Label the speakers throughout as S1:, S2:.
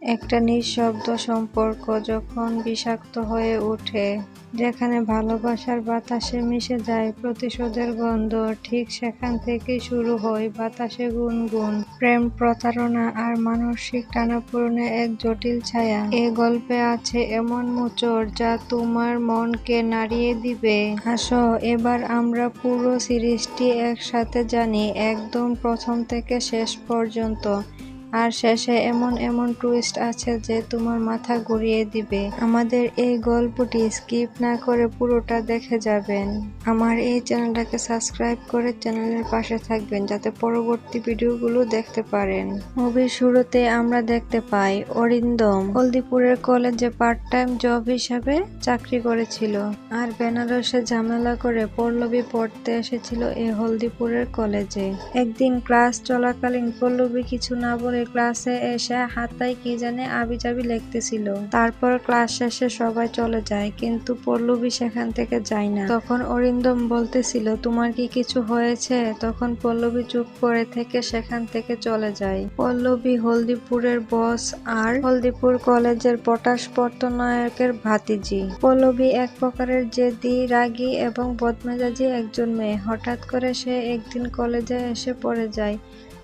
S1: একটা নিঃশব্দ সম্পর্ক যখন বিষাক্ত হয়ে ওঠে, যেখানে ভালোবাসার বাতাসে মিশে যায় প্রতিশোধের গন্ধ, ঠিক সেখান থেকেই শুরু হয় বাতাসে গুনগুন, প্রেম, প্রতারণা আর মানসিক টানাপোড়েনের এক জটিল ছায়া। এ গল্পে আছে এমন মোচড় যা তোমার মনকে নাড়িয়ে দিবে। আসো, এবার আমরা পুরো সিরিজটি একসাথে জানি, একদম প্রথম থেকে শেষ পর্যন্ত। আর শেষে এমন এমন টুইস্ট আছে যে তোমার মাথা ঘুরিয়ে দিবে। আমাদের এই গল্পটি স্কিপ না করে পুরোটা দেখে যাবেন। আমার এই চ্যানেলটাকে সাবস্ক্রাইব করে চ্যানেলের পাশে থাকবেন যাতে পরবর্তী ভিডিওগুলো দেখতে পারেন। মুভির শুরুতে আমরা দেখতে পাই অরিন্দম হলদিপুরের কলেজে পার্ট টাইম জব হিসাবে চাকরি করেছিল। আর বেনারসে ঝামেলা করে পল্লবী পড়তে এসেছিল এই হলদিপুরের কলেজে। একদিন ক্লাস চলাকালীন পল্লবী কিছু না বলে ক্লাসে এসে হাতায় কি জানে আবিজাবি লিখতেছিল। তারপর ক্লাস শেষে সবাই চলে যায়, কিন্তু পল্লবী সেখান থেকে যায় না। তখন অরিন্দম বলতেছিল, তোমার কি কিছু হয়েছে? তখন পল্লবী চুপ করে থেকে সেখান থেকে চলে যায়। পল্লবী হলদিপুরের বস আর হলদিপুর কলেজের পটাশ পট্টনায়কের ভাতিজি। পল্লবী এক প্রকারের জেদি, রাগী এবং বদমেজাজি একজন মেয়ে। হঠাৎ করে সে একদিন কলেজে এসে পড়ে যায়।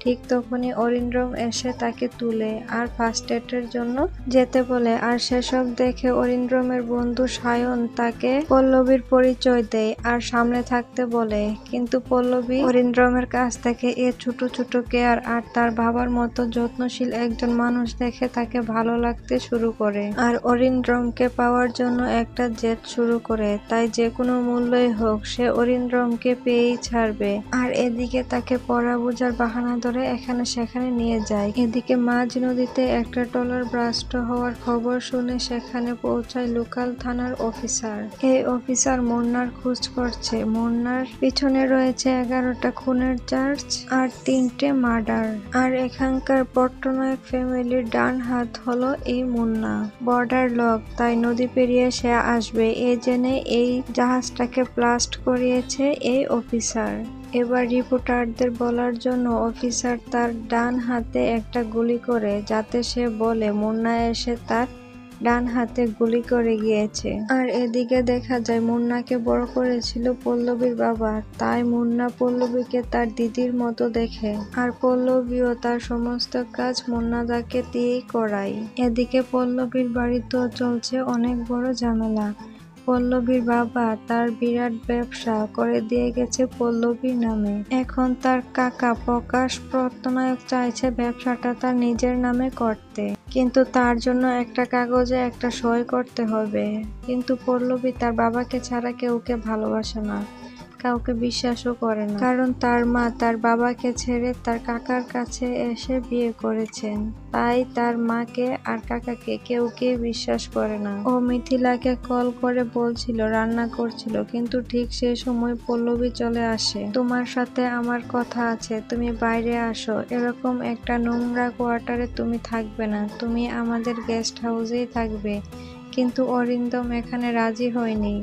S1: ঠিক তখনই অরিন্দম এসে তাকে তুলে আর ফার্স্ট এডের জন্য যেতে বলে। আর সেসব দেখে অরিন্দমের বন্ধু সায়ন তাকে পল্লবীর পরিচয় দেয় আর সামনে থাকতে বলে। কিন্তু পল্লবী অরিন্দমের কাছ থেকে এ ছোট ছোট কেয়ার আর তার বাবার মতো যত্নশীল একজন মানুষ দেখে তাকে ভালো লাগতে শুরু করে। আর অরিন্দমকে পাওয়ার জন্য একটা জেদ শুরু করে। তাই যে কোনো মূল্যই হোক সে অরিন্দমকে পেয়েই ছাড়বে। আর এদিকে তাকে পড়া বোঝার বাহানা ধরে এখানে সেখানে নিয়ে যায়। এদিকে মাঝ নদীতে একটা ট্রলার ব্লাস্ট হওয়ার খবর শুনে সেখানে পৌঁছায় লোকাল থানার অফিসার। এই অফিসার মুন্নার খোঁজ করছে। মুন্নার পিছনে রয়েছে 11টা খুনের চার্জ আর 3টে মার্ডার। আর এখানকার পট্টনায়ক ফ্যামিলির ডান হাত হলো এই মুন্না। বর্ডার লক, তাই নদী পেরিয়ে সে আসবে এ জেনে এই জাহাজটাকে ব্লাস্ট করিয়েছে এই অফিসার। এবার রিপোর্টারদের বলার জন্য অফিসার তার ডান হাতে একটা গুলি করে, যাতে সে বলে মুন্না এসে তার ডান হাতে গুলি করে গিয়েছে। আর এদিকে দেখা যায় মুন্নাকে বড় করেছিল পল্লবীর বাবা, তাই মুন্না পল্লবীকে তার দিদির মতো দেখে। আর পল্লবীও তার সমস্ত কাজ মুন্নাদাকে দিয়েই করায়। এদিকে পল্লবীর বাড়িতেও চলছে অনেক বড় ঝামেলা। পল্লবীর বাবা তার বিরাট ব্যবসা করে দিয়ে গেছে পল্লবীর নামে। এখন তার কাকা প্রকাশ পট্টনায়ক চাইছে ব্যবসাটা তার নিজের নামে করতে, কিন্তু তার জন্য একটা কাগজে একটা সই করতে হবে। কিন্তু পল্লবী তার বাবাকে ছাড়া কেউকে ভালোবাসে না, কাউকে বিশ্বাসও করে না, কারণ তার মা তার বাবাকে ছেড়ে তার কাকার কাছে এসে বিয়ে করেছেন। তাই তার মাকে আর কাকাকে কেউকে বিশ্বাস করে না। ও মিথিলাকে কল করে বলছিল রান্না করছিল, কিন্তু ঠিক সেই সময় পল্লবী চলে আসে। তোমার সাথে আমার কথা আছে, তুমি বাইরে আসো। এরকম একটা নোংরা কোয়ার্টারে তুমি থাকবে না, তুমি আমাদের গেস্ট হাউসেই থাকবে। কিন্তু অরিন্দম এখানে রাজি হয়নি।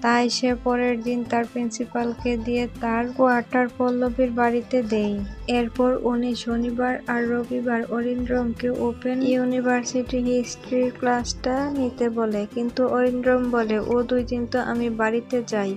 S1: তাই সে পরের দিন তার প্রিন্সিপালকে দিয়ে তার কোয়ার্টার পল্লবীর বাড়িতে দেয়। এরপর উনি শনিবার আর রবিবার অরিন্দমকে ওপেন ইউনিভার্সিটি হিস্ট্রির ক্লাসটা নিতে বলে। কিন্তু অরিন্দম বলে, ও 2 দিন তো আমি বাড়িতে যাই,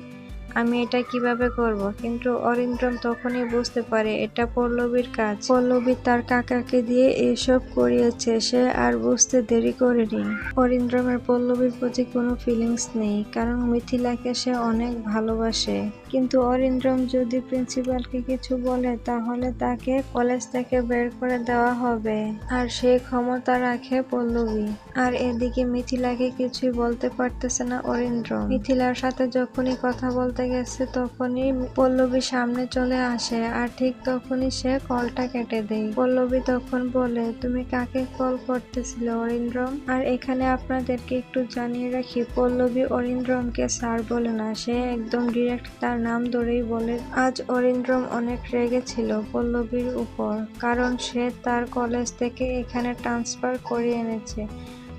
S1: আমি এটা কিভাবে করব? কিন্তু অরিন্দম তখনই বুঝতে পারে এটা পল্লবীর কাজ। পল্লবী তার কাকাকে দিয়ে এসব করিয়েছে, সে আর বুঝতে দেরি করেনি। অরিন্দমের পল্লবীর প্রতি কোনো ফিলিংস নেই, কারণ মিথিলাকে সে অনেক ভালোবাসে। কিন্তু অরিন্দম যদি প্রিন্সিপালকে কিছু বলে তাহলে তাকে কলেজ থেকে বের করে দেওয়া হবে, আর সেই ক্ষমতা রাখে পল্লবী। আর এদিকে মিথিলাকে কিছুই বলতে পারতেছে না অরিন্দম। মিথিলার সাথে যখনই কথা বলতে গেছে তখনই পল্লবী সামনে চলে আসে, আর ঠিক তখনই সে কলটা কেটে দেয়। পল্লবী তখন বলে, তুমি কাকে কল করতেছিলে অরিন্দম? আর এখানে আপনাদেরকে একটু জানিয়ে রাখি, পল্লবী অরিন্দমকে স্যার বলে না, সে একদম ডিরেক্ট তার নাম ধরেই বলে। আজ অরিন্দম অনেক রেগে ছিল পল্লবীর উপর, কারণ সে তার কলেজ থেকে এখানে ট্রান্সফার করিয়ে এনেছে।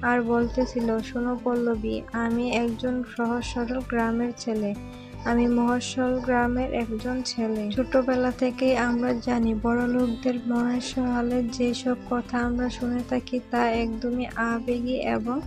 S1: আর বলতেছিল, শোনো পল্লবী, আমি একজন সহজ সরল গ্রামের ছেলে, আমি মফস্বল গ্রামের একজন ছেলে। ছোটবেলা থেকেই আমরা জানি বড়লোকদের মনের সহালে যেসব কথা আমরা শুনে থাকি তা একদমই আবেগী এবং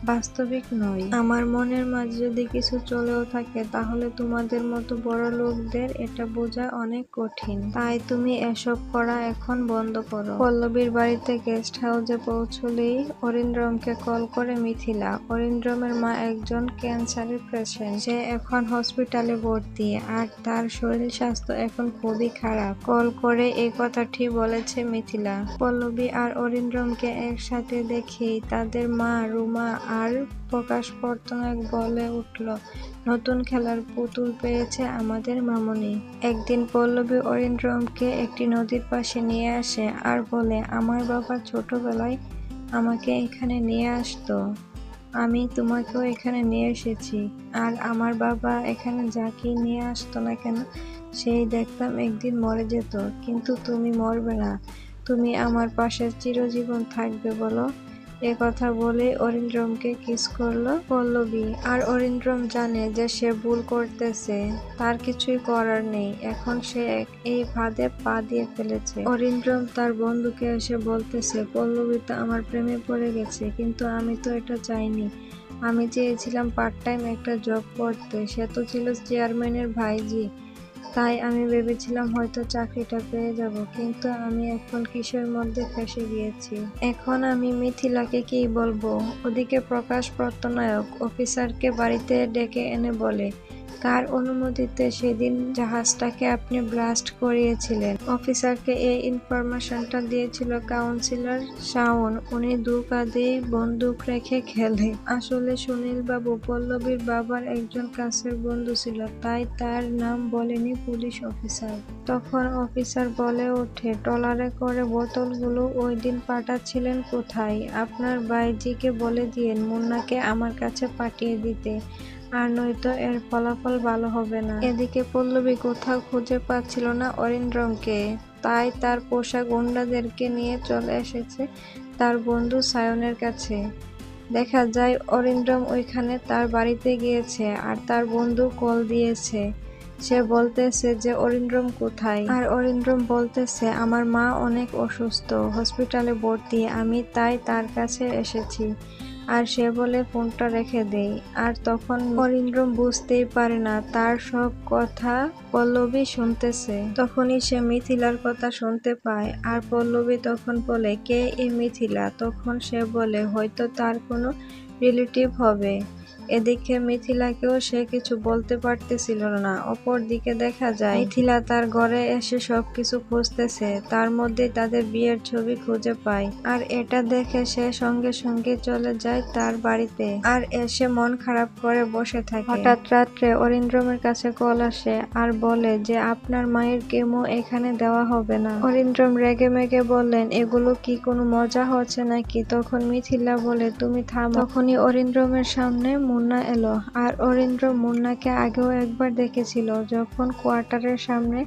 S1: বাস্তবিক নয়। আমার মনের মাঝে যদি কিছু চলেও থাকে তাহলে তোমাদের মতো বড় লোকদের এটা বোঝা অনেক কঠিন। তাই তুমি এসব করা এখন বন্ধ করো। পল্লবীর বাড়িতে গেস্ট হাউসে পৌঁছলেই অরিন্দ্রমকে কল করে মিথিলা। অরিন্দ্রমের মা একজন ক্যান্সারের পেশেন্ট। সে এখন হসপিটালে ভর্তি আর তার শরীর স্বাস্থ্য এখন খুবই খারাপ। কল করে এই কথাটি বলেছে মিথিলা। পল্লবী আর অরিন্দ্রমকে একসাথে দেখেই তাদের মা রুমা আর প্রকাশ পটনায়ক বলে উঠল, নতুন খেলার পুতুল পেয়েছে আমাদের মামনি। একদিন পল্লবী অরিন্দ্রমকে একটি নদীর পাশে নিয়ে আসে আর বলে, আমার বাবা ছোটবেলায় আমাকে এখানে নিয়ে আসতো, আমি তোমাকেও এখানে নিয়ে এসেছি। আর আমার বাবা এখানে যাকে নিয়ে আসতো না কেন সেই দেখতাম একদিন মরে যেত, কিন্তু তুমি মরবে না, তুমি আমার পাশে চিরজীবন থাকবে বলো। এ কথা বলে অরিন্দ্রমকে কিস করলো পল্লবী। আর অরিন্দ্রম জানে যে সে ভুল করতেছে, তার কিছুই করার নেই, এখন সে এই ফাঁদে পা দিয়ে ফেলেছে। অরিন্দ্রম তার বন্ধুকে এসে বলতেছে, পল্লবী তো আমার প্রেমে পড়ে গেছে, কিন্তু আমি তো এটা চাইনি। আমি চেয়েছিলাম পার্ট টাইম একটা জব করতে, সে তো ছিল চেয়ারম্যানের ভাইজি, তাই আমি ভেবেছিলাম হয়তো চাকরিটা পেয়ে যাব, কিন্তু আমি এখন কিসের মধ্যে ফেঁসে গিয়েছি। এখন আমি মিথিলাকে কি বলবো? ওদিকে প্রকাশ পটনায়ক অফিসারকে বাড়িতে ডেকে এনে বলে, কার অনুমতিতে সেদিন জাহাজটাকে আপনি ব্লাস্ট করিয়েছিলেন? অফিসারকে এই ইনফরমেশনটা দিয়েছিল কাউন্সিলর শাওন। উনি দু কাঁধেই বন্দুক রেখে খেলে। আসলে সুনীল বাবু পল্লবীর বাবার একজন কাছের বন্ধু ছিল, তাই তার নাম বলেনি পুলিশ অফিসার। তখন অফিসার বলে ওঠে, ট্রলারে করে বোতলগুলো ওই দিন পাঠাচ্ছিলেন কোথায়? আপনার ভাইজিকে বলে দিয়েন মুন্নাকে আমার কাছে পাঠিয়ে দিতে, আর নয়তো এর ফলাফল ভালো হবে না। এদিকে পল্লবী কোথাও খুঁজে পাচ্ছিল না অরিন্দ্রমকে, তাই তার পোষা গুন্ডাদেরকে নিয়ে চলে এসেছে তার বন্ধু সায়নের কাছে। দেখা যায় অরিন্দ্রম ওইখানে তার বাড়িতে গিয়েছে আর তার বন্ধু কল দিয়েছে। সে বলতেছে যে অরিন্দ্রম কোথায়, আর অরিন্দ্রম বলতেছে আমার মা অনেক অসুস্থ, হসপিটালে ভর্তি, আমি তাই তার কাছে এসেছি। আর সে বলে ফোনটা রেখে দেই। আর তখন অরিন্দ্রম বুঝতেই পারে না তার সব কথা পল্লবী শুনতেছে। তখনই সে মিথিলার কথা শুনতে পায় আর পল্লবী তখন বলে, কে এই মিথিলা? তখন সে বলে হয়তো তার কোনো রিলেটিভ হবে। এদিকে মিথিলাকেও সে কিছু বলতে পারতেছিল না। অপর দিকে দেখা যায় মিথিলা তার ঘরে এসে সবকিছু খুঁজতেছে, তার মধ্যে তাদের বিয়ের ছবি খুঁজে পায়। আর এটা দেখে সে সঙ্গে সঙ্গে চলে যায় তার বাড়িতে আর এসে মন খারাপ করে বসে থাকে। হঠাৎ রাত্রে অরিন্দ্রমের কাছে কল আসে আর বলে যে আপনার মায়ের কেমো এখানে দেওয়া হবে না। অরিন্দ্রম রেগে মেগে বললেন, এগুলো কি কোনো মজা হচ্ছে নাকি? তখন মিথিলা বলে, তুমি থামো। তখনই অরিন্দ্রমের সামনে মুন্না এলো। আর অরিন্দ্রম মুন্নাকে আগেও একবার দেখেছিল, যখন কোয়ার্টারের সামনে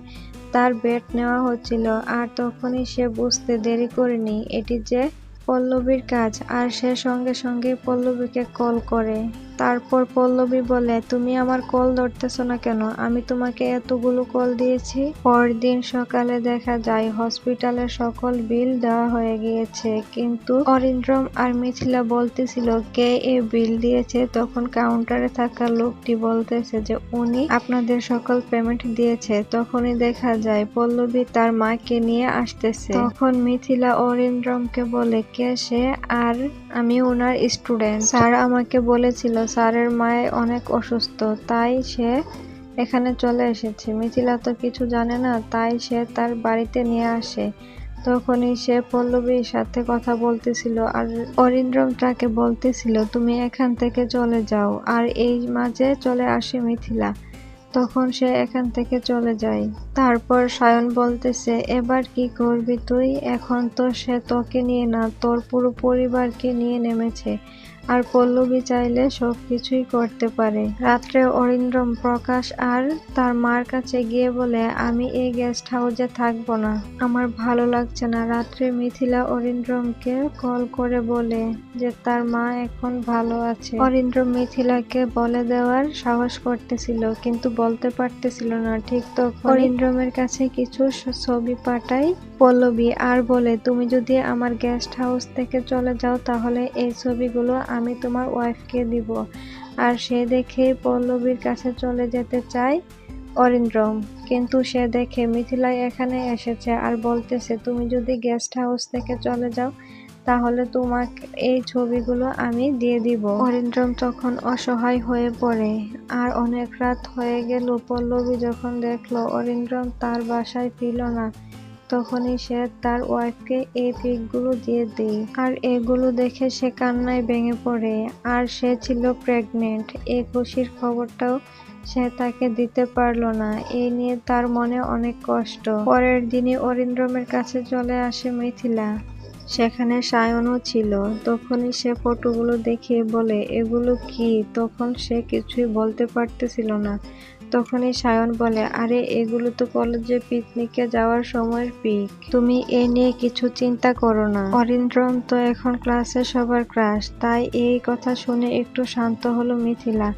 S1: তার বেড নেওয়া হচ্ছিল। আর তখনই সে বুঝতে দেরি করেনি এটি যে পল্লবীর কাজ, আর সে সঙ্গে সঙ্গে পল্লবীকে কল করে। তারপর পল্লবী বলে, তুমি আমার কল ধরতেছ না কেন? আমি তোমাকে এতগুলো কল দিয়েছি। পরদিন সকালে দেখা যায় হসপিটালের সকল বিল দেওয়া হয়ে গিয়েছে, কিন্তু অরিন্দ্রম আর মিথিলা বলতেছিল কে এ বিল দিয়েছে। তখন কাউন্টারে থাকা লোকটি বলতেছে যে উনি আপনাদের সকল পেমেন্ট দিয়েছে। তখনই দেখা যায় পল্লবী তার মাকে নিয়ে আসতেছে। তখন মিথিলা অরিন্দ্রমকে বলে, কে সে? আর আমি ওনার স্টুডেন্ট, স্যার আমাকে বলেছিল স্যারের মায়ে অনেক অসুস্থ, তাই সে এখানে চলে এসেছে। মিথিলা তো কিছু জানে না, তাই সে তার বাড়িতে নিয়ে আসে। তখনই সে পল্লবীর সাথে কথা বলতেছিল আর অরিন্দ্রম তাকে বলতেছিল তুমি এখান থেকে চলে যাও। আর এই মাঝে চলে আসে মিথিলা, তখন সে এখান থেকে চলে যায়। তারপর সায়ন বলতেছে, এবার কি করবি তুই? এখন তো সে তোকে নিয়ে না, তোর পুরো পরিবারকে নিয়ে নেমেছে। আর পল্লবী চাইলে সবকিছুই করতে পারে। রাত্রে অরিন্দ্রম প্রকাশ আর তার মার কাছে গিয়ে বলে, আমি এই গেস্ট হাউসে থাকবো না, আমার ভালো লাগছে না। রাত্রে মিথিলা অরিন্দ্রমকে কল করে বলে যে তার মা এখন ভালো আছে। অরিন্দ্রম মিথিলাকে বলে দেওয়ার সাহস করতেছিল কিন্তু বলতে পারতেছিল না। ঠিক তখন অরিন্দ্রমের কাছে কিছু ছবি পাঠায় পল্লবী আর বলে, তুমি যদি আমার গেস্ট হাউস থেকে চলে যাও তাহলে এই ছবিগুলো আমি তোমার ওয়াইফকে দিব। আর সে দেখেই পল্লবীর কাছে চলে যেতে চায় অরিন্দ্রম, কিন্তু সে দেখে মিথিলা এখানে এসেছে আর বলতেছে তুমি যদি গেস্ট হাউস থেকে চলে যাও তাহলে তোমাকে এই ছবিগুলো আমি দিয়ে দিব। অরিন্দ্রম তখন অসহায় হয়ে পড়ে। আর অনেক রাত হয়ে গেল। পল্লবী যখন দেখলো অরিন্দ্রম তার বাসায় ফিরল না, তখনই সে তার ওয়াইফকে এই পিকগুলো দিয়ে দেয়। আর এগুলো দেখে সে কান্নায় ভেঙে পড়ে। আর সে ছিল প্রেগনেন্ট। এই খুশির খবরটাও সে তাকে দিতে পারলো না। এই নিয়ে তার মনে অনেক কষ্ট। পরের দিনই অরিন্দ্রমের কাছে চলে আসে মিথিলা। সেখানে সায়নও ছিল। তখনই সে ফটোগুলো দেখিয়ে বলে, এগুলো কি? তখন সে কিছুই বলতে পারতেছিল না। তখনই সায়ন বলে, আরে এগুলো তো কলেজে পিকনিকে যাওয়ার সময়ের পিক, তুমি এ নিয়ে কিছু চিন্তা করো না। অরিন্দ্রম তো এখন ক্লাসে সবার ক্রাশ। তাই এই কথা শুনে একটু শান্ত হলো মিথিলা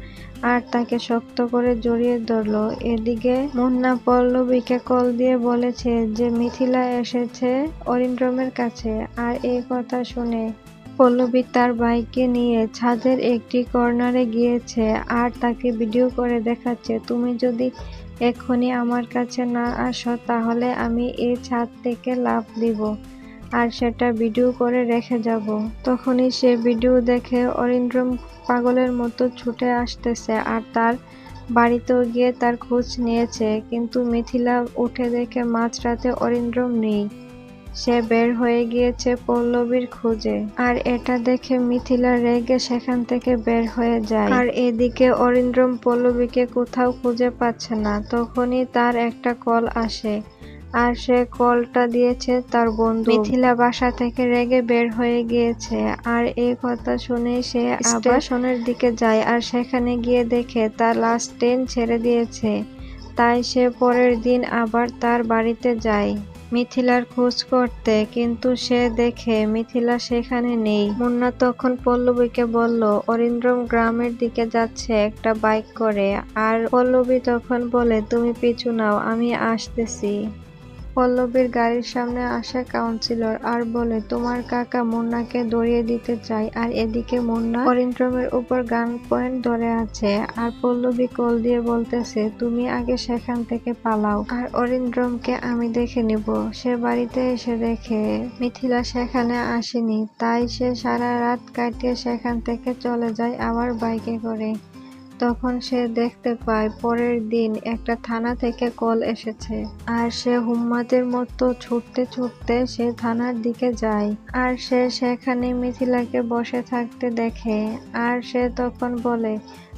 S1: আর তাকে শক্ত করে জড়িয়ে ধরলো। এদিকে মুন্না পল্লবীকে কল দিয়ে বলেছে যে মিথিলা এসেছে অরিন্দ্রমের কাছে। আর এই কথা শুনে পল্লবী তার বাইকে নিয়ে ছাদের একটি কর্নারে গিয়েছে আর তাকে ভিডিও করে দেখাচ্ছে, তুমি যদি এক্ষুনি আমার কাছে না আসো তাহলে আমি এই ছাদ থেকে লাফ দিব আর সেটা ভিডিও করে রেখে যাব। তখনই সে ভিডিও দেখে অরিন্দ্রম পাগলের মতো ছুটে আসতেছে আর তার বাড়িতেও গিয়ে তার খোঁজ নিয়েছে, কিন্তু মিথিলা উঠে দেখে মাঝরাতে অরিন্দ্রম নেই। সে বের হয়ে গিয়েছে পল্লবীর খোঁজে। আর এটা দেখে মিথিলা রেগে সেখান থেকে বের হয়ে যায়। আর এদিকে অরিন্দ্রম পল্লবীকে কোথাও খুঁজে পাচ্ছে না। তখনই তার একটা কল আসে আর সে কলটা দিয়েছে তার বন্ধু। মিথিলা বাসা থেকে রেগে বের হয়ে গিয়েছে। আর এই কথা শুনে সে স্টেশনের দিকে যায় আর সেখানে গিয়ে দেখে তার লাস্ট ট্রেন ছেড়ে দিয়েছে। তাই সে পরের দিন আবার তার বাড়িতে যায় মিথিলার খোঁজ করতে, কিন্তু সে দেখে মিথিলা সেখানে নেই। মুন্না তখন পল্লবীকে বলল অরিন্দ্রম গ্রামের দিকে যাচ্ছে একটা বাইক করে। আর পল্লবী তখন বলে, তুমি পিছু নাও, আমি আসতেছি। পল্লবীর গাড়ির সামনে আসে কাউন্সিলর আর বলে, তোমার কাকা মুন্নাকে ধরিয়ে দিতে চায়। আর এদিকে মুন্না অরিন্দ্রমের উপর গান পয়েন্ট ধরে আছে। আর পল্লবী কল দিয়ে বলতেছে, তুমি আগে সেখান থেকে পালাও আর অরিন্দ্রমকে আমি দেখে নিব। সে বাড়িতে এসে দেখে মিথিলা সেখানে আসেনি। তাই সে সারা রাত কাটিয়ে সেখান থেকে চলে যায় আবার বাইকে করে। তখন সে দেখতে পায় পরের দিন একটা থানা থেকে কল এসেছে। আর সে হুম্মাদের মতো ছুটতে ছুটতে সে থানার দিকে যায়। আর সে সেখানে মিথিলাকে বসে থাকতে দেখে। আর সে তখন বলে,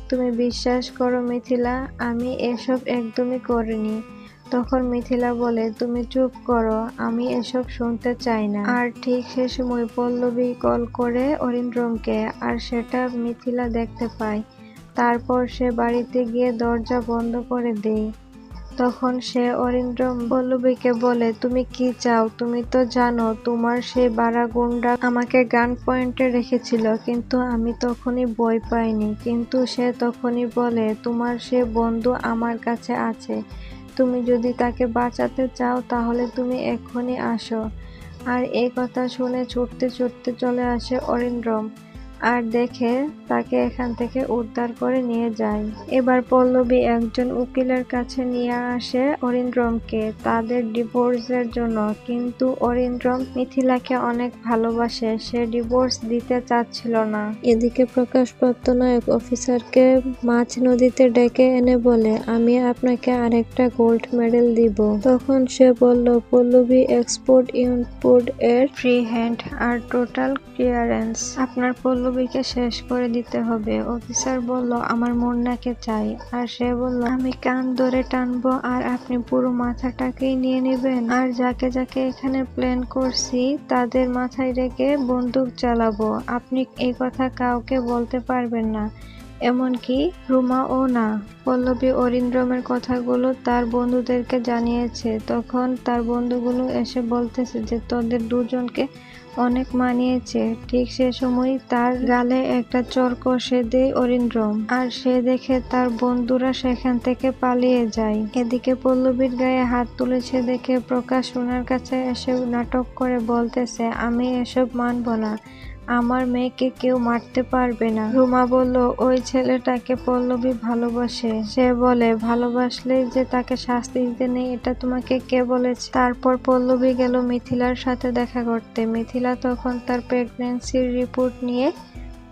S1: তুমি বিশ্বাস করো মিথিলা, আমি এসব একদমই করিনি। তখন মিথিলা বলে, তুমি চুপ করো, আমি এসব শুনতে চাই না। আর ঠিক সে সময় পল্লবী কল করে অরিন্দ্রমকে আর সেটা মিথিলা দেখতে পায়। তারপর সে বাড়িতে গিয়ে দরজা বন্ধ করে দেয়। তখন সে অরিন্দ্রম পল্লবীকে বলে, তুমি কি চাও? তুমি তো জানো তোমার সেই বাড়া গুন্ডা আমাকে গান পয়েন্টে রেখেছিল, কিন্তু আমি তখনই ভয় পাইনি। কিন্তু সে তখনই বলে, তোমার সে বন্ধু আমার কাছে আছে, তুমি যদি তাকে বাঁচাতে চাও তাহলে তুমি এক্ষুনি আসো। আর এই কথা শুনে ছুটতে ছুটতে চলে আসে অরিন্দ্রম আর দেখে তাকে এখান থেকে উদ্ধার করে নিয়ে যায়। এবার পল্লবী একজন উকিলের কাছে নিয়ে আসে অরিন্দ্রমকে তাদের ডিভোর্সের জন্য, কিন্তু অরিন্দ্রম মিথিলাকে অনেক ভালোবাসে, সে ডিভোর্স দিতে চাচ্ছিল না। এদিকে প্রকাশপ্রাপ্ত নায়ক অফিসারকে মাঝ নদীতে ডেকে এনে বলে, আমি আপনাকে আরেকটা গোল্ড মেডেল দিব। তখন সে বলল, পল্লবী এক্সপোর্ট ইম্পোর্ট এর ফ্রি হ্যান্ড আর টোটাল ক্লিয়ারেন্স। আপনার পল্লবী পল্লবীকে শেষ করে দিতে হবে। অফিসার বলল, আমার মুন্নাকে চাই। আর সে বলল, আমি কান ধরে টানবো আর আপনি পুরো মাথাটাকেই নিয়ে নেবেন। আর যাকে যাকে এখানে প্ল্যান করছি তাদের মাথায় রেখে বন্দুক চালাবো। আপনি এই কথা কাউকে বলতে পারবেন না, এমনকি রুমাও না। পল্লবী অরিন্দ্রমের কথাগুলো তার বন্ধুদেরকে জানিয়েছে। তখন তার বন্ধুগুলো এসে বলতেছে যে তোদের দুজনকে অনেক মানিয়েছে। ঠিক সে সময় তার গালে একটা চড় কষে দেয় অরিন্দ্রম, আর সে দেখে তার বন্ধুরা সেখান থেকে পালিয়ে যায়। এদিকে পল্লবীর গায়ে হাত তুলেছে দেখে প্রকাশ রুনার কাছে এসে নাটক করে বলতেছে, আমি এসব মানব না, আমার মেয়েকে কেউ মারতে পারবে না। রুমা বলল, ওই ছেলেটাকে পল্লবী ভালোবাসে। সে বলে, ভালোবাসলেই যে তাকে শাস্তি দিতে নেই এটা তোমাকে কে বলেছে? তারপর পল্লবী গেল মিথিলার সাথে দেখা করতে। মিথিলা তখন তার প্রেগন্যান্সির রিপোর্ট নিয়ে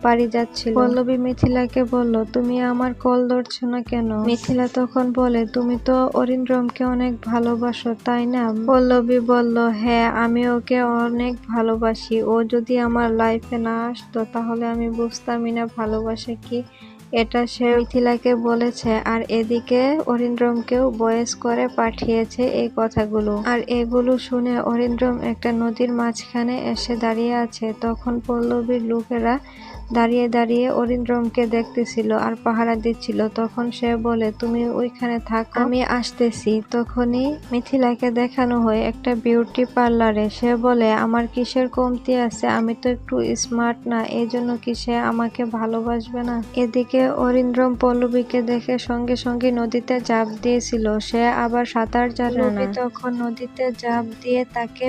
S1: বাড়ি যাচ্ছিল। পল্লবী মিথিলাকে বলল, তুমি আমার কল ধরছো না কেন? মিথিলা তখন বলে, তুমি তো অরিন্দ্রমকে অনেক ভালোবাসো তাই না? পল্লবী বলল, হ্যাঁ, আমি ওকে অনেক ভালোবাসি। ও যদি আমার লাইফে না আসতো তাহলে আমি বুঝতামই না ভালোবাসা কি। এটা সে মিথিলাকে বলেছে, আর এদিকে অরিন্দ্রমকেও ভয়েস করে পাঠিয়েছে এই কথাগুলো। আর এগুলো শুনে অরিন্দ্রম একটা নদীর মাঝখানে এসে দাঁড়িয়ে আছে। তখন পল্লবীর লোকেরা দাঁড়িয়ে দাঁড়িয়ে অরিন্দ্রমকে দেখতেছিল আর পাহারা দিচ্ছিল। তখন সে বলে, তুমি ওইখানে থাকো, আমি আসতেছি। তখনই মিথিলাকে দেখানো হয় একটা বিউটি পার্লারে। সে বলে, আমার কিসের কমতি আছে? আমি তো একটু স্মার্ট না, এই জন্য কি সে আমাকে ভালোবাসবে না? এদিকে অরিন্দ্রম পল্লবীকে দেখে সঙ্গে সঙ্গে নদীতে ঝাঁপ দিয়েছিল। সে আবার সাঁতার জানে না। তখন নদীতে ঝাঁপ দিয়ে তাকে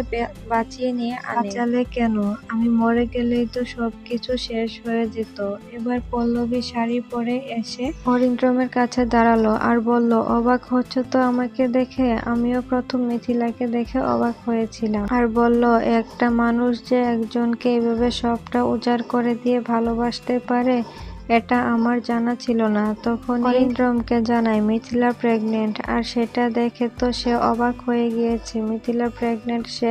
S1: বাঁচিয়ে নিয়ে আনে। কেন? আমি মরে গেলেই তো সবকিছু শেষ হয়ে যেত। এবার পল্লবী শাড়ি পরে এসে অরিন্দ্রমের কাছে দাঁড়ালো আর বলল, অবাক হচ্ছ তো আমাকে দেখে? আমিও প্রথম মিথিলাকে দেখে অবাক হয়েছিলাম। আর বলল, একটা মানুষ যে একজনকে এভাবে সবটা উজাড় করে দিয়ে ভালোবাসতে পারে এটা আমার জানা ছিল না। তখন অরিন্দ্রমকে জানায় মিথিলা প্রেগনেন্ট, আর সেটা দেখে তো সে অবাক হয়ে গিয়েছে। মিথিলা প্রেগনেন্ট সে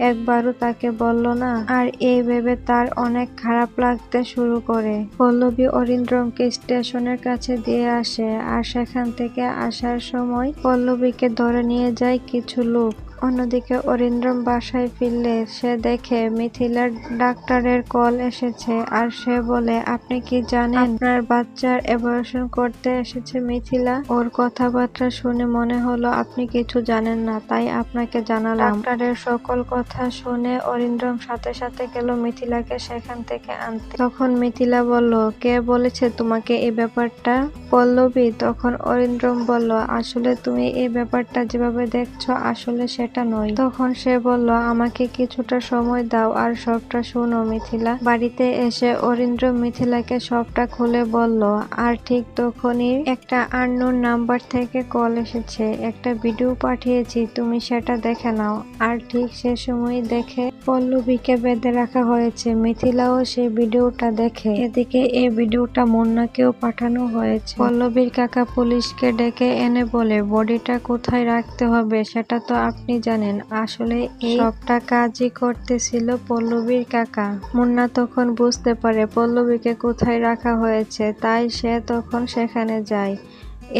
S1: একবারও তাকে বলল না। আর এই ভেবে তার অনেক খারাপ লাগতে শুরু করে। পল্লবী অরিন্দ্রমকে স্টেশনের কাছে দিয়ে আসে, আর সেখান থেকে আসার সময় পল্লবীকে ধরে নিয়ে যায় কিছু লোক। অন্যদিকে অরিন্দ্রম বাসায় ফিরলে সে দেখে মিথিলার ডাক্তারের কল এসেছে। আর সে বলে, আপনি কি জানেন আপনার বাচ্চার অ্যাবর্শন করতে এসেছে মিথিলা? ওর কথাবার্তা শুনে মনে হলো আপনি কিছু জানেন না, তাই আপনাকে জানালাম। ডাক্তারের সকল কথা শুনে অরিন্দ্রম সাথে সাথে গেল মিথিলাকে সেখান থেকে আনতে। তখন মিথিলা বলল, কে বলেছে তোমাকে এই ব্যাপারটা? পল্লবী। তখন অরিন্দ্রম বলল, আসলে তুমি এই ব্যাপারটা যেভাবে দেখছো আসলে সেটা নয়। তখন সে বলল, আমাকে কিছুটা সময় দাও আর সবটা শোনো মিথিলা। বাড়িতে এসে অরিন্দ্রম মিথিলাকে সবটা খুলে বলল। আর ঠিক তখনই একটা আননোন নাম্বার থেকে কল এসেছে, একটা ভিডিও পাঠিয়েছি, তুমি সেটা দেখে নাও। আর ঠিক সে সময় দেখে পল্লবীকে বেঁধে রাখা হয়েছে। মিথিলাও সেই ভিডিওটা দেখে। এদিকে এই ভিডিওটা মুন্নাকেও পাঠানো হয়েছে। পল্লবীর কাকা পুলিশকে ডেকে এনে বলে, বডিটা কোথায় রাখতে হবে সেটা তো আপনি জানেন। আসলে এই সবটা কাজই করতেছিল পল্লবীর কাকা। মুন্না তখন বুঝতে পারে পল্লবীকে কোথায় রাখা হয়েছে, তাই সে তখন সেখানে যায়।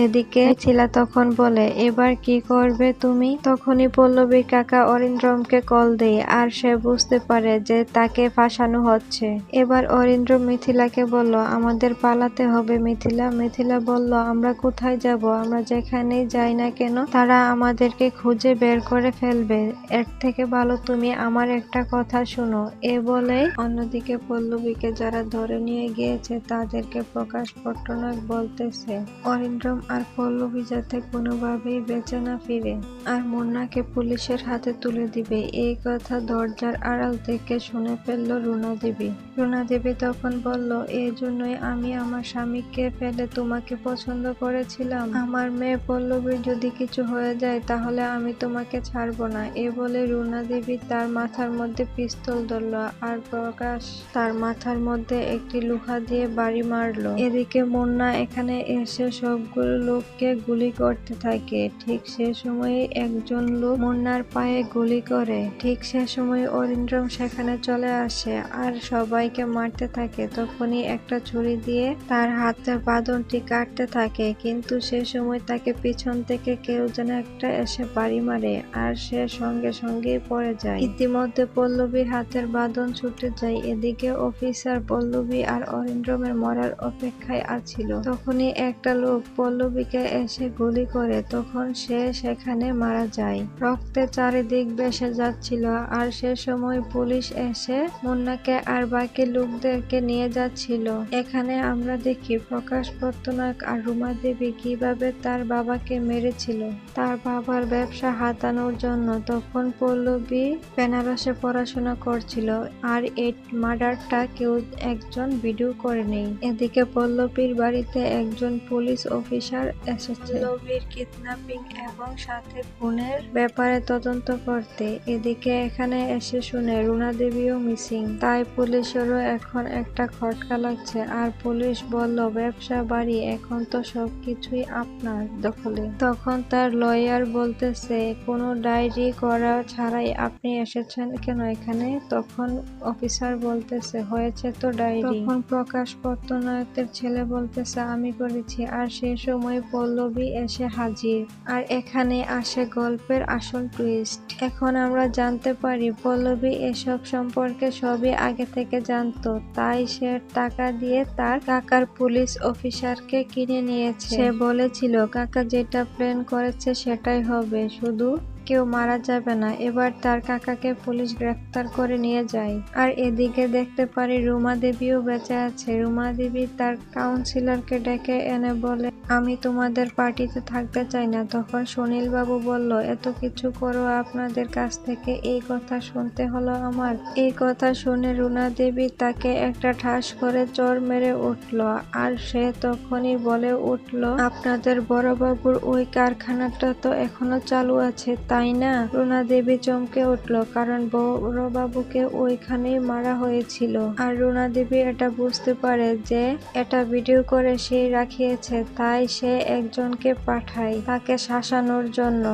S1: এদিকে মিথিলা তখন বলে, এবার কি করবে তুমি? তখনই পল্লবীর কাকা অরিন্দ্রমকে কল দেয়, আর সে বুঝতে পারে যে তাকে ফাঁসানো হচ্ছে। এবার অরিন্দ্রম মিথিলাকে বলল, আমাদের পালাতে হবে মিথিলা। মিথিলা বলল, আমরা কোথায় যাব? আমরা যেখানেই যাই না কেন তারা আমাদেরকে খুঁজে বের করে ফেলবে। এর থেকে ভালো তুমি আমার একটা কথা শোনো। এ বলে অন্যদিকে পল্লবীকে যারা ধরে নিয়ে গিয়েছে তাদেরকে প্রকাশ পট্টনায়ক বলতেছে অরিন্দ্রম আর পল্লবী যাতে কোনোভাবেই বেঁচে না ফিরে, আর মুন্নাকে পুলিশের হাতে তুলে দিবে। এই কথা দরজার আড়াল থেকে শুনে ফেলল রুনা দেবী। রুনা দেবী তখন বলল, এই জন্যই আমি আমার স্বামীকে ফেলে তোমাকে পছন্দ করেছিলাম। আমার মেয়ে পল্লবীর যদি কিছু হয়ে যায় তাহলে আমি তোমাকে ছাড়বো না। এ বলে রুনা দেবী তার মাথার মধ্যে পিস্তল ধরল, আর প্রকাশ তার মাথার মধ্যে একটি লোহা দিয়ে বাড়ি মারল। এদিকে মুন্না এখানে এসে সবগুলো লোককে গুলি করতে থাকে। ঠিক সে সময়ে একজন লোক মুন্নার পায়ে গুলি করে। ঠিক সে সময় অরিন্দ্রম সেখানে চলে আসে, আর সবাই সবাইকে মারতে থাকে। তখনই একটা ছুরি দিয়ে তার হাতের বাঁধনটি কাটতে থাকে, কিন্তু সে সময় তাকে পিছন থেকে কেউ যেন একটা এসে বাড়ি মারে আর সে সঙ্গে সঙ্গেই পড়ে যায়। ইতিমধ্যে পল্লবীর হাতের বাঁধন ছুটে যায়। এদিকে অফিসার পল্লবী আর অরিন্দ্রমের মরার অপেক্ষায় আছিল। তখনই একটা লোক পল্লবীকে এসে গুলি করে, তখন সে সেখানে মারা যায়। রক্তে চারিদিক ভেসে যাচ্ছিল, আর সে সময় পুলিশ এসে মুন্নাকে আর বাকি লোকদেরকে নিয়ে যাচ্ছিল। এখানে আমরা দেখি প্রকাশ পত্তনায়ক আর রুমা দেবী কিভাবে তার বাবাকে মেরেছিল তার বাবার ব্যবসা হাতানোর জন্য। তখন পল্লবী বেনারসে পড়াশোনা করছিল, আর এই মার্ডারটা কেউ একজন ভিডিও করে নেই। এদিকে পল্লবীর বাড়িতে একজন পুলিশ অফিসার এসেছে পল্লবীর কিডন্যাপিং এবং সাথে খুনের ব্যাপারে তদন্ত করতে। এদিকে এখানে এসে শুনে রুনা দেবীও মিসিং, তাই পুলিশেরও এখন একটা খটকা লাগছে। আর পুলিশ বলল, ব্যবসা বাড়ি এখন তো সবকিছুই আপনার দখলে। তখন তার লয়ার বলতেছে, কোনো ডায়েরি করা ছাড়াই আপনি এসেছেন কেন এখানে? তখন অফিসার বলতেছে, হয়েছে তো ডায়েরি। তখন প্রকাশ পত্তনায়কের ছেলে বলতেছে, আমি করেছি। আর সেই সময় পল্লবী এসে হাজির, আর এখানে আসে গল্পের আসল টুইস্ট। এখন আমরা জানতে পারি পল্লবী এসব সম্পর্কে সবই আগে থেকে জানতো, তাই সে টাকা দিয়ে তার কাকার পুলিশ অফিসারকে কিনে নিয়েছে। সে বলেছিল কাকা যেটা প্ল্যান করেছে সেটাই হবে, শুধু কেউ মারা যাবে না। এবার তার কাকাকে পুলিশ গ্রেফতার করে নিয়ে যায়। আর এদিকে দেখতে পারি রুমা দেবীও বেঁচে আছে। রুমা দেবী তার কাউন্সিলরকে ডেকে এনে বলে, আমি তোমাদের পার্টিতে থাকতে চাই না। তখন সুনীল বাবু বলল, এত কিছু করো আপনাদের কাছ থেকে এই কথা শুনতে হলো আমার। এই কথা শুনে রুনা দেবী তাকে একটা ঠাস করে চড় মেরে উঠল, আর সে তখনই বলে উঠল, আপনাদের বড়বাবুর ওই কারখানাটা তো এখনো চালু আছে তাই না? রুনা দেবী চমকে উঠল, কারণ বড়বাবুকে ওইখানেই মারা হয়েছিল। আর রুনা দেবী এটা বুঝতে পারে যে এটা ভিডিও করে সেই রাখিয়েছে, তাই সে একজনকে পাঠায় তাকে শাসানোর জন্য।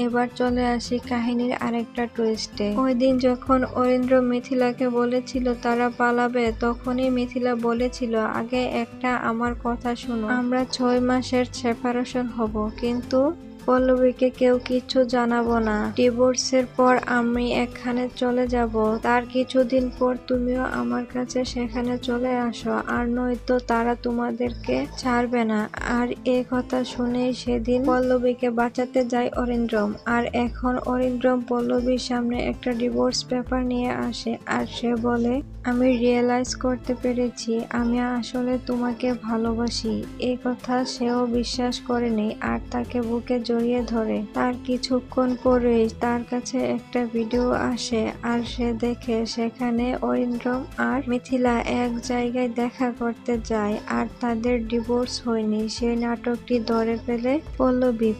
S1: এবার চলে আসি কাহিনীর আরেকটা টুইস্টে। ওই দিন যখন অরিন্দ্র মিথিলাকে বলেছিল তারা পালাবে, তখনই মিথিলা বলেছিল, আগে একটা আমার কথা শুনো, আমরা 6 মাসের সেপারেশন হব, কিন্তু পল্লবীকে কেউ কিছু জানাবো না। ডিভোর্সের পর আমি এখানে চলে যাব, তার কিছুদিন পর তুমিও আমার কাছে সেখানে চলে আসো, আর নয়তো তারা তোমাদেরকে ছাড়বে না। আর এই কথা শুনেই সেদিন পল্লবীকে বাঁচাতে যায় অরিন্দ্রম। আর এখন অরিন্দ্রম পল্লবীর সামনে একটা ডিভোর্স পেপার নিয়ে আসে, আর সে বলে, আমি রিয়েলাইজ করতে পেরেছি আমি আসলে তোমাকে ভালোবাসি। এই কথা সেও বিশ্বাস করেনি, আর তাকে বুকে জড়িয়ে ধরে। তার কিছুক্ষণ পরেই তার কাছে একটা ভিডিও আসে, আর সে দেখে সেখানে অরিন্দ্রম আর মিথিলা এক জায়গায় দেখা করতে যায়, আর তাদের ডিভোর্স হয়নি। সেই নাটকটি ধরে ফেলে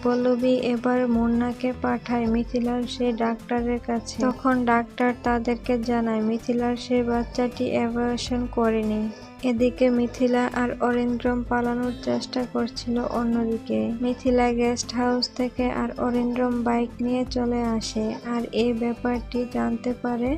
S1: পল্লবী এবার মুন্নাকে পাঠায় মিথিলার সেই ডাক্তারের কাছে। তখন ডাক্তার তাদেরকে জানায় মিথিলার সেই বাচ্চাটি অ্যাবর্শন করেনি। এদিকে মিথিলা আর অরিন্দ্রম পালানোর চেষ্টা করছিল। অন্যদিকে মিথিলা গেস্ট হাউস থেকে আর অরিন্দ্রম বাইক নিয়ে চলে আসে, আর এই ব্যাপারটি জানতে পারে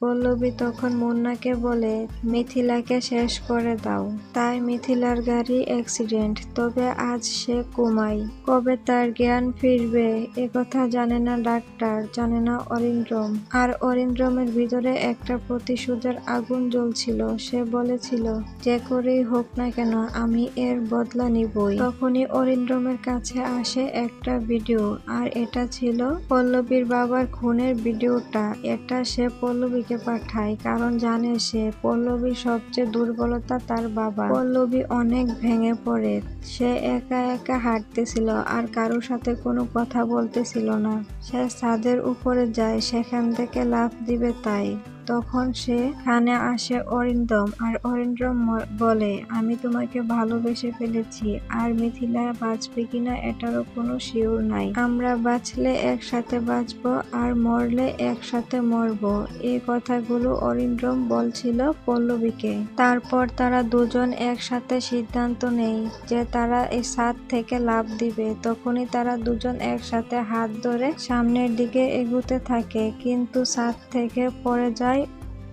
S1: পল্লবী তখন মুন্নাকে বলে, মিথিলাকে শেষ করে দাও। তাই মিথিলার গাড়ি অ্যাক্সিডেন্ট, তবে আজ সে কোমায়। কবে তার জ্ঞান ফিরবে একথা জানে না ডাক্তার, জানে না অরিন্দ্রম। আর অরিন্দ্রমের ভিতরে একটা প্রতিশোধের আগুন জ্বলছিল। সে বলেছিল, যে করেই হোক না কেন আমি এর বদলা নিবই। তখনই অরিন্দ্রমের কাছে আসে একটা ভিডিও, আর এটা ছিল পল্লবীর বাবার খুনের ভিডিওটা। এটা সে পল্লবীকে পাঠায়, কারণ জানে সে পল্লবীর সবচেয়ে দুর্বলতা তার বাবা। পল্লবী অনেক ভেঙে পড়ে। সে একা একা হাঁটতেছিল, আর কারোর সাথে কোনো কথা বলতেছিল না। সে ছাদের উপরে যায়, সেখান থেকে লাফ দিবে তাই। তখন সেখানে আসে অরিন্দ্রম, আর অরিন্দ্রম বলে, আমি তোমাকে ভালোবেসে ফেলেছি, আর মিথিলা বাঁচবে কিনা এটারও কোনো শিওর নাই। আমরা বাঁচলে একসাথে বাঁচবো, আর মরলে একসাথে মরবো। এই কথাগুলো অরিন্দ্রম বলছিল পল্লবীকে। তারপর তারা দুজন একসাথে সিদ্ধান্ত নেয় যে তারা এই ছাদ থেকে লাফ দিবে। তখনই তারা দুজন একসাথে হাত ধরে সামনের দিকে এগুতে থাকে, কিন্তু ছাদ থেকে পড়ে যায়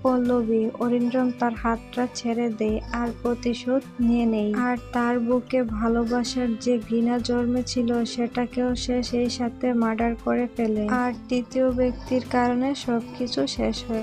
S1: পল্লবী। অরিন্দ্রম তার হাতটা ছেড়ে দেয় আর প্রতিশোধ নিয়ে নেয়। আর তার বুকে ভালোবাসার যে ঘৃণা জন্মেছিল সেটাকেও সে সেই সাথে মার্ডার করে ফেলে। আর তৃতীয় ব্যক্তির কারণে সবকিছু শেষ হয়।